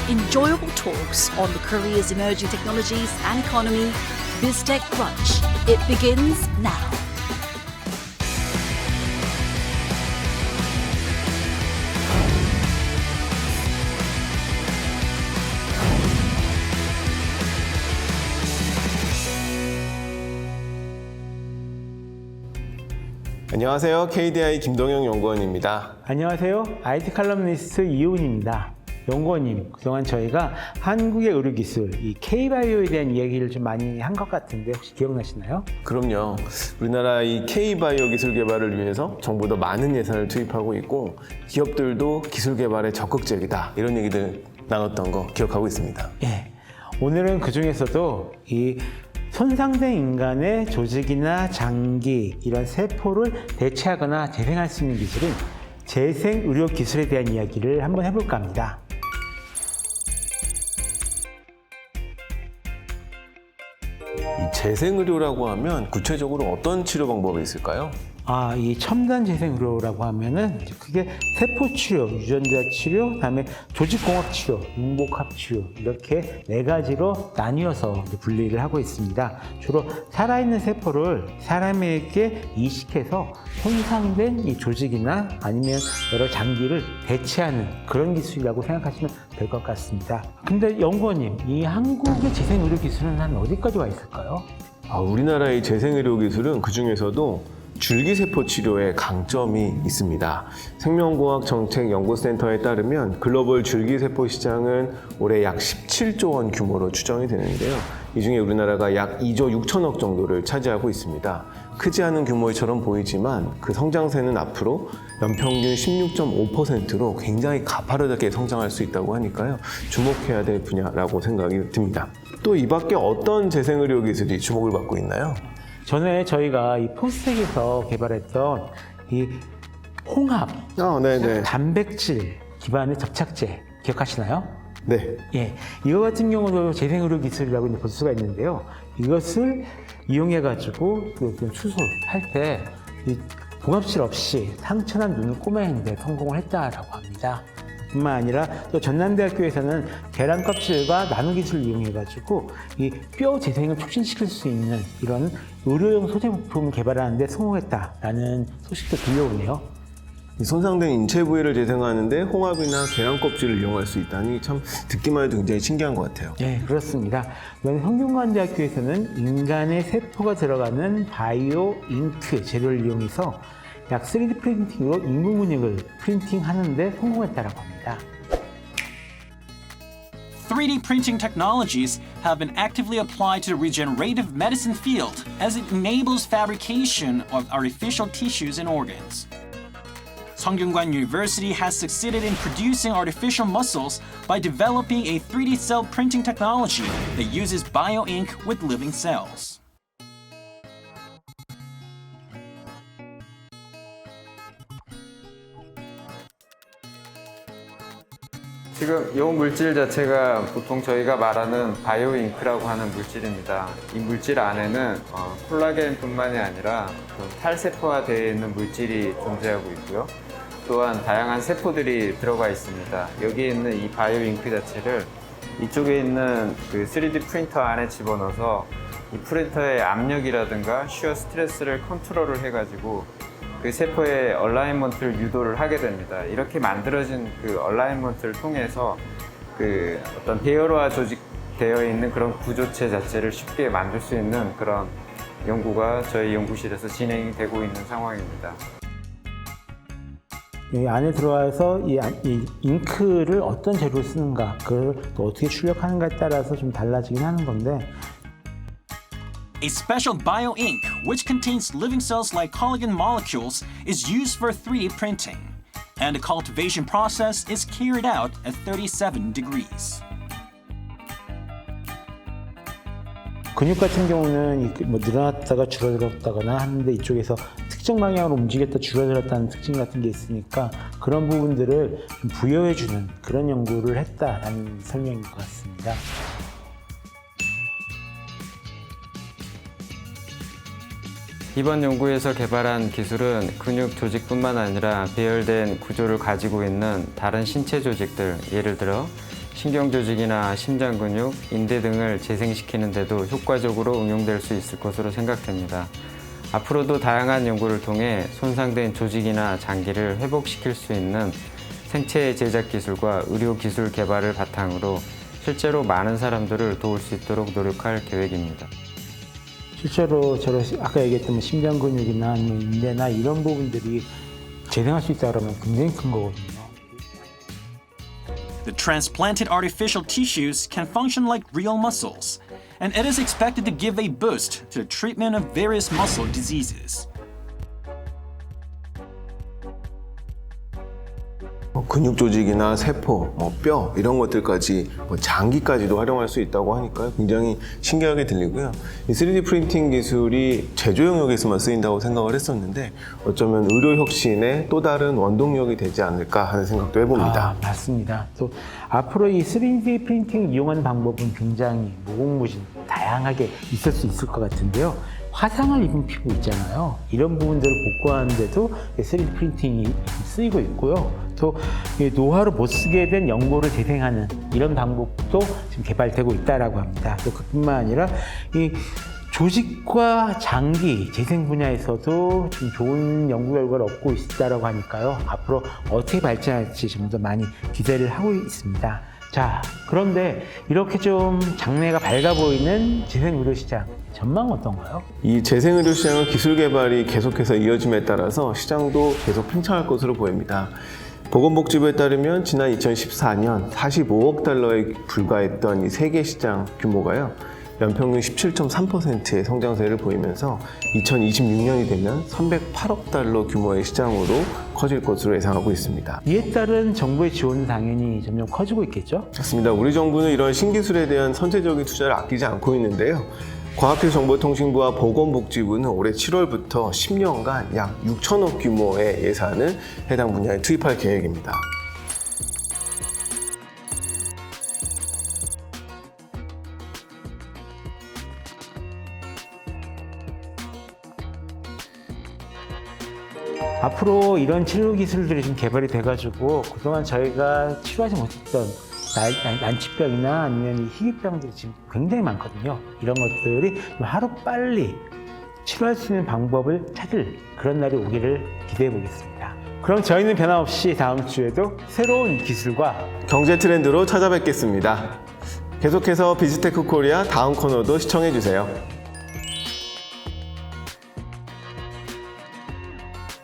enjoyable talks on the Korea's emerging technologies and economy. BizTech Brunch. It begins now. 안녕하세요. KDI 김동영 연구원입니다. 안녕하세요. IT 칼럼니스트 이훈입니다. 연구원님, 그동안 저희가 한국의 의료기술, 이 K-바이오에 대한 이야기를 좀 많이 한 것 같은데 혹시 기억나시나요? 그럼요. 우리나라 이 K-바이오 기술 개발을 위해서 정부도 많은 예산을 투입하고 있고 기업들도 기술 개발에 적극적이다. 이런 얘기들 나눴던 거 기억하고 있습니다. 예. 오늘은 그 중에서도 이 손상된 인간의 조직이나 장기, 이런 세포를 대체하거나 재생할 수 있는 기술인 재생의료기술에 대한 이야기를 한번 해볼까 합니다. 이 재생의료라고 하면 구체적으로 어떤 치료 방법이 있을까요? 이 첨단 재생의료라고 하면은 그게 세포 치료, 유전자 치료, 그다음에 조직공학 치료, 융복합 치료 이렇게 네 가지로 나뉘어서 분리를 하고 있습니다. 주로 살아있는 세포를 사람에게 이식해서 손상된 이 조직이나 아니면 여러 장기를 대체하는 그런 기술이라고 생각하시면 될 것 같습니다. 근데 연구원님, 이 한국의 재생의료 기술은 한 어디까지 와 있을까요? 우리나라의 재생의료 기술은 그 중에서도 줄기세포 치료에 강점이 있습니다. 생명공학정책연구센터에 따르면 글로벌 줄기세포 시장은 올해 약 17조 원 규모로 추정이 되는데요. 이 중에 우리나라가 약 2조 6천억 정도를 차지하고 있습니다. 크지 않은 규모처럼 보이지만 그 성장세는 앞으로 연평균 16.5%로 굉장히 가파르게 성장할 수 있다고 하니까요. 주목해야 될 분야라고 생각이 듭니다. 또 이 밖에 어떤 재생의료 기술이 주목을 받고 있나요? 전에 저희가 이 포스텍에서 개발했던 이 홍합, 네네. 단백질 기반의 접착제 기억하시나요? 네. 예, 이거 같은 경우도 재생의료 기술이라고 볼 수가 있는데요. 이것을 이용해가지고 수술할 때 이 봉합실 없이 상처난 눈을 꼬매는데 성공을 했다라고 합니다. 뿐만 아니라 또 전남대학교에서는 계란 껍질과 나노 기술을 이용해가지고 이 뼈 재생을 촉진시킬 수 있는 이런 의료용 소재 부품을 개발하는 데 성공했다라는 소식도 들려오네요. 손상된 인체 부위를 재생하는데 홍합이나 계란 껍질을 이용할 수 있다니 참 듣기만 해도 굉장히 신기한 것 같아요. 네, 그렇습니다. 성균관대학교에서는 인간의 세포가 들어가는 바이오 잉크 재료를 이용해서 약 3D 프린팅으로 인공 근육을 프린팅하는 데 성공했다고 합니다. 3D printing technologies have been actively applied to the regenerative medicine field as it enables fabrication of artificial tissues and organs. Songyungwan University has succeeded in producing artificial muscles by developing a 3D cell printing technology that uses bioink with living cells. 지금 이 물질 자체가 보통 저희가 말하는 바이오잉크라고 하는 물질입니다. 이 물질 안에는 콜라겐뿐만이 아니라 탈세포화되어 있는 물질이 존재하고 있고요. 또한 다양한 세포들이 들어가 있습니다. 여기에 있는 이 바이오잉크 자체를 이쪽에 있는 그 3D 프린터 안에 집어넣어서 이 프린터의 압력이라든가 쉬어 스트레스를 컨트롤을 해가지고 그 세포의 얼라인먼트를 유도를 하게 됩니다. 이렇게 만들어진 그 얼라인먼트를 통해서 그 어떤 대열화 조직되어 있는 그런 구조체 자체를 쉽게 만들 수 있는 그런 연구가 저희 연구실에서 진행이 되고 있는 상황입니다. 이 안에 들어와서 이 잉크를 어떤 재료를 쓰는가, 그걸 또 어떻게 출력하는가에 따라서 좀 달라지긴 하는 건데, A special bioink, which contains living cells like collagen molecules, is used for 3D printing, and the cultivation process is carried out at 37 degrees. 근육 같은 경우는 늘어났다가 줄어들었다거나 하는데 이쪽에서 특정 방향으로 움직였다 줄어들었다는 특징 같은 게 있으니까 그런 부분들을 좀 부여해주는 그런 연구를 했다라는 설명인 것 같습니다. 이번 연구에서 개발한 기술은 근육 조직뿐만 아니라 배열된 구조를 가지고 있는 다른 신체 조직들, 예를 들어 신경 조직이나 심장 근육, 인대 등을 재생시키는 데도 효과적으로 응용될 수 있을 것으로 생각됩니다. 앞으로도 다양한 연구를 통해 손상된 조직이나 장기를 회복시킬 수 있는 생체 제작 기술과 의료 기술 개발을 바탕으로 실제로 많은 사람들을 도울 수 있도록 노력할 계획입니다. 실제로 아까 얘기했던 심장 근육이나 아니면 인대나 이런 부분들이 재생할 수 있다 그러면 굉장히 큰 거거든요. The transplanted artificial tissues can function like real muscles, and it is expected to give a boost to the treatment of various muscle diseases. 근육 조직이나 세포, 뼈 이런 것들까지 장기까지도 활용할 수 있다고 하니까 굉장히 신기하게 들리고요. 이 3D 프린팅 기술이 제조 영역에서만 쓰인다고 생각을 했었는데 어쩌면 의료 혁신의 또 다른 원동력이 되지 않을까 하는 생각도 해봅니다. 맞습니다. 또 앞으로 이 3D 프린팅을 이용하는 방법은 굉장히 무궁무진 다양하게 있을 수 있을 것 같은데요. 화상을 입은 피부 있잖아요. 이런 부분들을 복구하는데도 3D 프린팅이 쓰이고 있고요. 또 노화로 못 쓰게 된 연고를 재생하는 이런 방법도 지금 개발되고 있다고 합니다. 또 그뿐만 아니라 이 조직과 장기 재생 분야에서도 좀 좋은 연구 결과를 얻고 있다고 하니까요. 앞으로 어떻게 발전할지 좀 더 많이 기대를 하고 있습니다. 자, 그런데 이렇게 좀 장래가 밝아 보이는 재생의료 시장 전망은 어떤가요? 이 재생의료 시장은 기술 개발이 계속해서 이어짐에 따라서 시장도 계속 팽창할 것으로 보입니다. 보건복지부에 따르면 지난 2014년 45억 달러에 불과했던 이 세계 시장 규모가요. 연평균 17.3%의 성장세를 보이면서 2026년이 되면 308억 달러 규모의 시장으로 커질 것으로 예상하고 있습니다. 이에 따른 정부의 지원은 당연히 점점 커지고 있겠죠? 맞습니다. 우리 정부는 이런 신기술에 대한 선제적인 투자를 아끼지 않고 있는데요. 과학기술정보통신부와 보건복지부는 올해 7월부터 10년간 약 6천억 규모의 예산을 해당 분야에 투입할 계획입니다. 앞으로 이런 치료 기술들이 좀 개발이 돼가지고 그동안 저희가 치료하지 못했던 난치병이나 아니면 이 희귀병들이 지금 굉장히 많거든요. 이런 것들이 하루 빨리 치료할 수 있는 방법을 찾을 그런 날이 오기를 기대해 보겠습니다. 그럼 저희는 변함없이 다음 주에도 새로운 기술과 경제 트렌드로 찾아뵙겠습니다. 계속해서 비즈테크 코리아 다음 코너도 시청해 주세요.